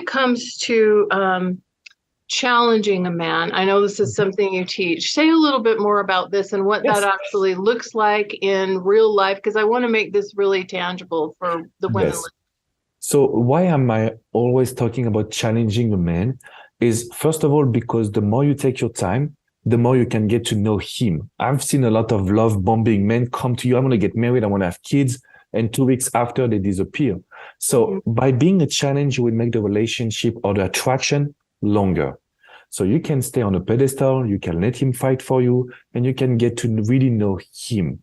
it comes to challenging a man, I know this is something you teach. Say a little bit more about this and what that Yes. actually looks like in real life, because I want to make this really tangible for the women. Yes. So why am I always talking about challenging a man is first of all, because the more you take your time, the more you can get to know him. I've seen a lot of love bombing men come to you. I want to get married. I want to have kids. And 2 weeks after they disappear. So by being a challenge, you will make the relationship or the attraction longer. So you can stay on a pedestal, you can let him fight for you, and you can get to really know him.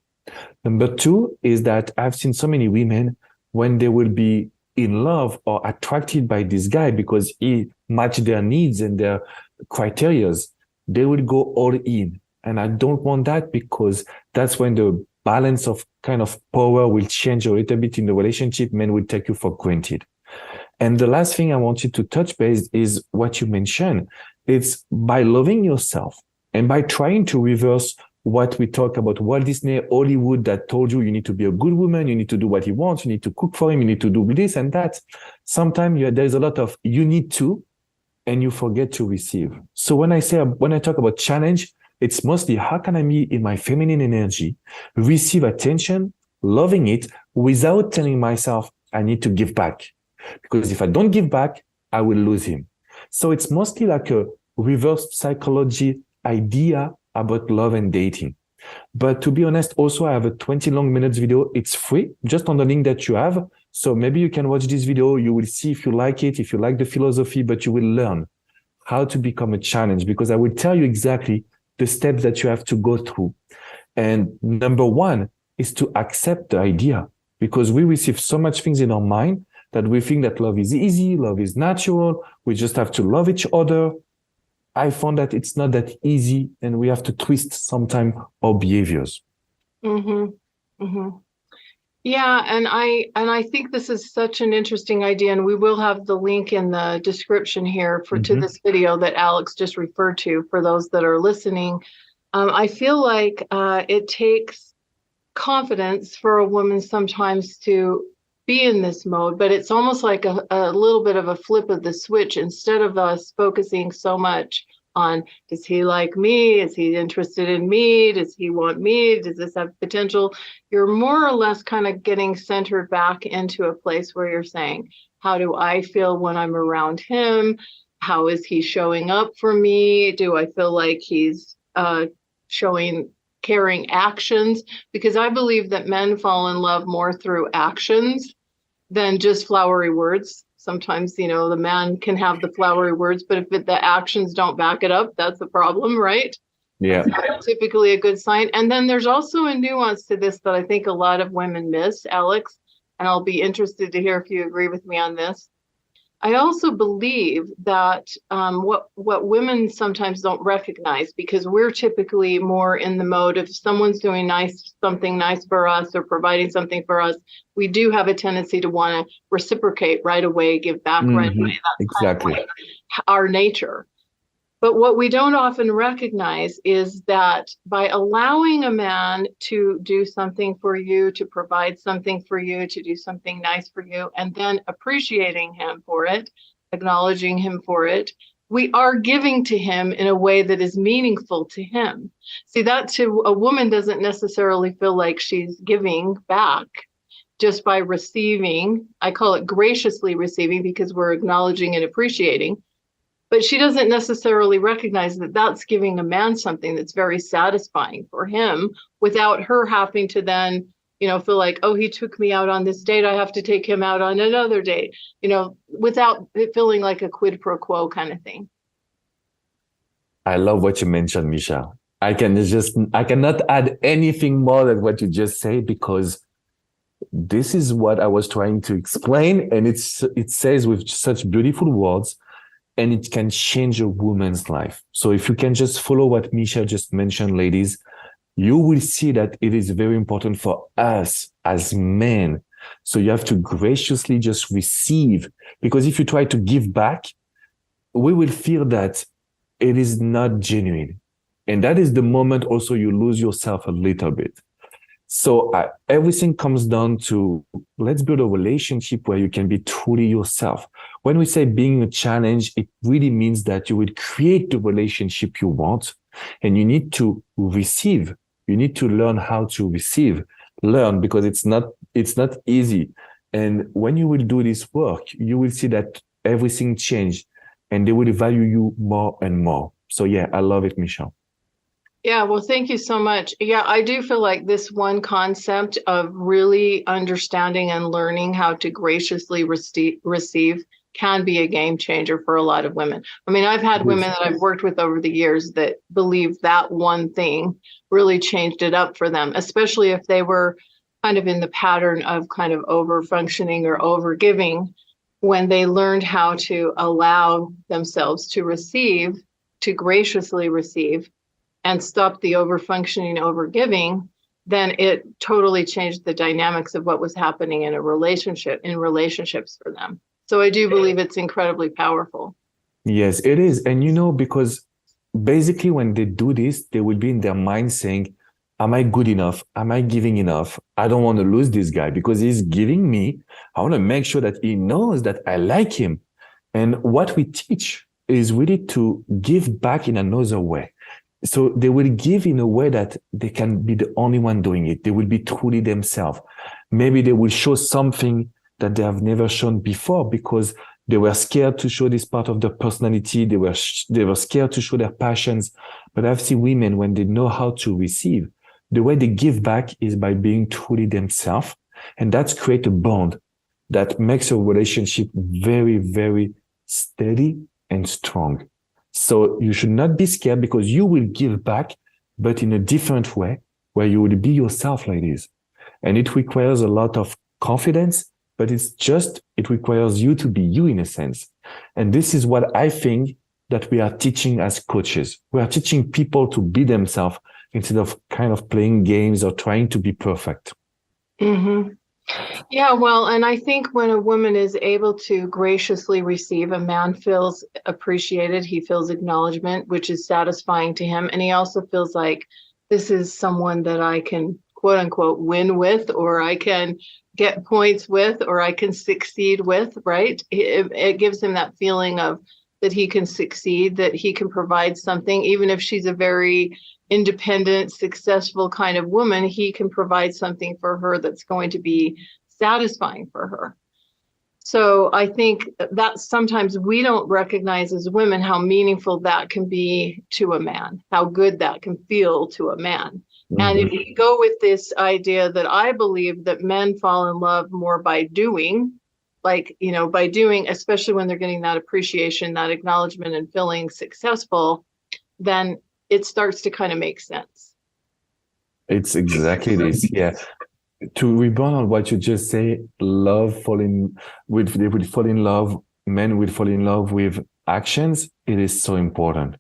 Number two is that I've seen so many women when they will be in love or attracted by this guy because he matched their needs and their criterias, they will go all in. And I don't want that because that's when the balance of kind of power will change a little bit in the relationship. Men will take you for granted. And the last thing I want you to touch base is what you mentioned. It's by loving yourself and by trying to reverse what we talk about Walt Disney, Hollywood that told you need to be a good woman, you need to do what he wants, you need to cook for him, you need to do this and that. Sometimes there's a lot of you need to, and you forget to receive. So when I talk about challenge, it's mostly how can I be in my feminine energy, receive attention, loving it without telling myself I need to give back. Because if I don't give back, I will lose him. So it's mostly like a reverse psychology idea about love and dating. But to be honest, also I have a 20 long minutes video. It's free, just on the link that you have. So maybe you can watch this video. You will see if you like it, if you like the philosophy, but you will learn how to become a challenge because I will tell you exactly the steps that you have to go through. And number one is to accept the idea because we receive so much things in our mind that we think that love is easy, love is natural. We just have to love each other. I found that it's not that easy and we have to twist sometimes our behaviors. Mm-hmm. Mm-hmm. Yeah, and I think this is such an interesting idea, and we will have the link in the description here to this video that Alex just referred to for those that are listening. I feel like it takes confidence for a woman sometimes to be in this mode, but it's almost like a little bit of a flip of the switch. Instead of us focusing so much on, does he like me? Is he interested in me? Does he want me? Does this have potential? You're more or less kind of getting centered back into a place where you're saying, how do I feel when I'm around him? How is he showing up for me? Do I feel like he's showing caring actions? Because I believe that men fall in love more through actions than just flowery words. Sometimes, the man can have the flowery words, but if the actions don't back it up, that's a problem, right? Yeah. That's typically a good sign. And then there's also a nuance to this that I think a lot of women miss, Alex, and I'll be interested to hear if you agree with me on this. I also believe that what women sometimes don't recognize, because we're typically more in the mode of someone's doing something nice for us or providing something for us, we do have a tendency to want to reciprocate right away, give back right away. That's exactly kind of like our nature. But what we don't often recognize is that by allowing a man to do something for you, to provide something for you, to do something nice for you, and then appreciating him for it, acknowledging him for it, we are giving to him in a way that is meaningful to him. See, that to a woman doesn't necessarily feel like she's giving back just by receiving. I call it graciously receiving because we're acknowledging and appreciating. But she doesn't necessarily recognize that that's giving a man something that's very satisfying for him without her having to then, feel like, oh, he took me out on this date, I have to take him out on another date, without it feeling like a quid pro quo kind of thing. I love what you mentioned, Michelle. I cannot add anything more than what you just said because this is what I was trying to explain. And it says with such beautiful words. And it can change a woman's life. So if you can just follow what Michelle just mentioned, ladies, you will see that it is very important for us as men. So you have to graciously just receive, because if you try to give back, we will feel that it is not genuine. And that is the moment also you lose yourself a little bit. So everything comes down to let's build a relationship where you can be truly yourself. When we say being a challenge, it really means that you will create the relationship you want, and you need to receive. You need to learn how to receive, learn, because it's not easy. And when you will do this work, you will see that everything changed, and they will value you more and more. So yeah, I love it, Michelle. Yeah, well, thank you so much. Yeah, I do feel like this one concept of really understanding and learning how to graciously receive can be a game changer for a lot of women. I mean, I've had women that I've worked with over the years that believe that one thing really changed it up for them, especially if they were kind of in the pattern of kind of over functioning or over giving. When they learned how to allow themselves to receive, to graciously receive, and stop the over-functioning, over-giving, then it totally changed the dynamics of what was happening in relationships for them. So I do believe it's incredibly powerful. Yes, it is. And because basically when they do this, they will be in their mind saying, am I good enough? Am I giving enough? I don't want to lose this guy because he's giving me. I want to make sure that he knows that I like him. And what we teach is really to give back in another way. So they will give in a way that they can be the only one doing it. They will be truly themselves. Maybe they will show something that they have never shown before because they were scared to show this part of their personality. They were scared to show their passions. But I've seen women, when they know how to receive, the way they give back is by being truly themselves. And that's create a bond that makes a relationship very, very steady and strong. So you should not be scared because you will give back, but in a different way where you will be yourself, ladies. And it requires a lot of confidence, but it requires you to be you in a sense. And this is what I think that we are teaching as coaches. We are teaching people to be themselves instead of kind of playing games or trying to be perfect. Mm-hmm. Yeah, well, and I think when a woman is able to graciously receive, a man feels appreciated, he feels acknowledgement, which is satisfying to him. And he also feels like this is someone that I can, quote unquote, win with, or I can get points with, or I can succeed with, right? It gives him that feeling of that he can succeed, that he can provide something, even if she's a very independent, successful kind of woman, he can provide something for her that's going to be satisfying for her. So I think that sometimes we don't recognize as women how meaningful that can be to a man, how good that can feel to a man. Mm-hmm. And if we go with this idea that I believe that men fall in love more by doing, by doing, especially when they're getting that appreciation, that acknowledgement and feeling successful, then it starts to kind of make sense. It's exactly this. Yeah. To rebound on what you just say, they will fall in love, men will fall in love with actions. It is so important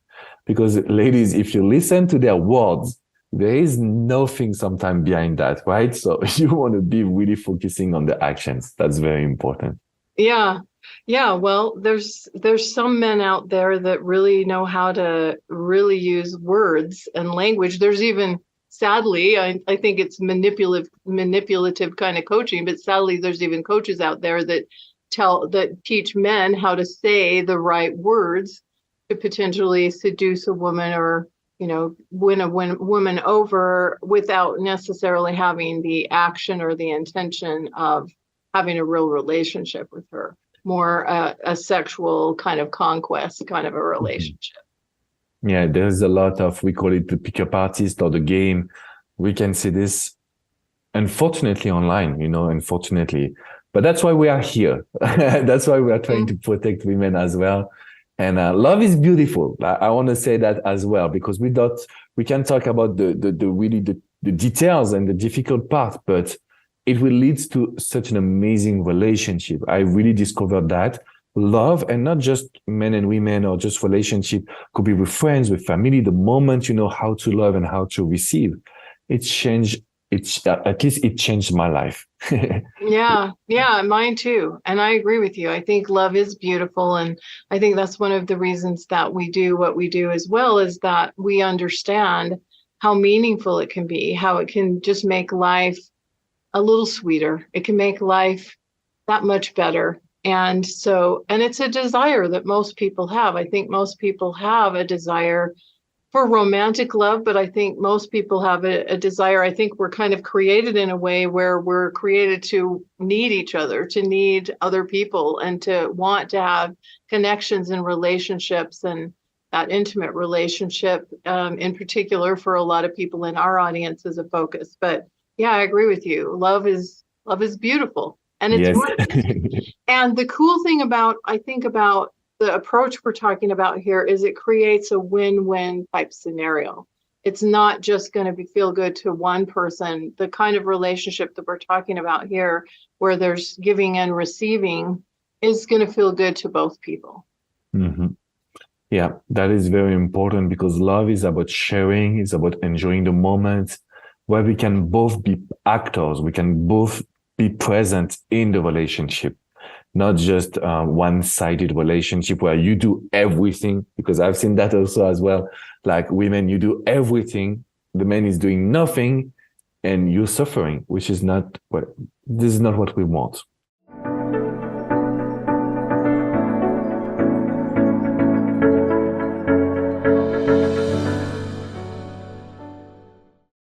because ladies, if you listen to their words, there is nothing sometimes behind that, right? So you want to be really focusing on the actions. That's very important. Yeah. Yeah, well, there's some men out there that really know how to really use words and language. There's even, sadly, I think it's manipulative kind of coaching, but sadly, there's even coaches out there that teach men how to say the right words to potentially seduce a woman or, win a woman over without necessarily having the action or the intention of having a real relationship with her. More a sexual kind of conquest kind of a relationship. Yeah, there's a lot of, we call it the pickup artist or the game. We can see this, unfortunately, online, unfortunately. But that's why we are here. That's why we are trying to protect women as well. And love is beautiful. I want to say that as well, because we can talk about the details and the difficult part, but it will lead to such an amazing relationship. I really discovered that love, and not just men and women or just relationship, could be with friends, with family. The moment you know how to love and how to receive, at least it changed my life. Yeah, mine too. And I agree with you. I think love is beautiful. And I think that's one of the reasons that we do what we do as well, is that we understand how meaningful it can be, how it can just make life a little sweeter. It can make life that much better. And it's a desire that most people have. I think most people have a desire for romantic love, but I think most people have a desire. I think we're kind of created in a way where we're created to need each other, to need other people, and to want to have connections and relationships, and that intimate relationship in particular for a lot of people in our audience is a focus. But yeah, I agree with you. Love is beautiful, and it's Yes. and the cool thing about the approach we're talking about here is it creates a win-win type scenario. It's not just going to feel good to one person. The kind of relationship that we're talking about here, where there's giving and receiving, is going to feel good to both people. Mm-hmm. Yeah, that is very important, because love is about sharing, it's about enjoying the moment where we can both be actors, we can both be present in the relationship. Not just one-sided relationship where you do everything, because I've seen that also as well. Like women, you do everything, the man is doing nothing, and you're suffering, which is not this is not what we want.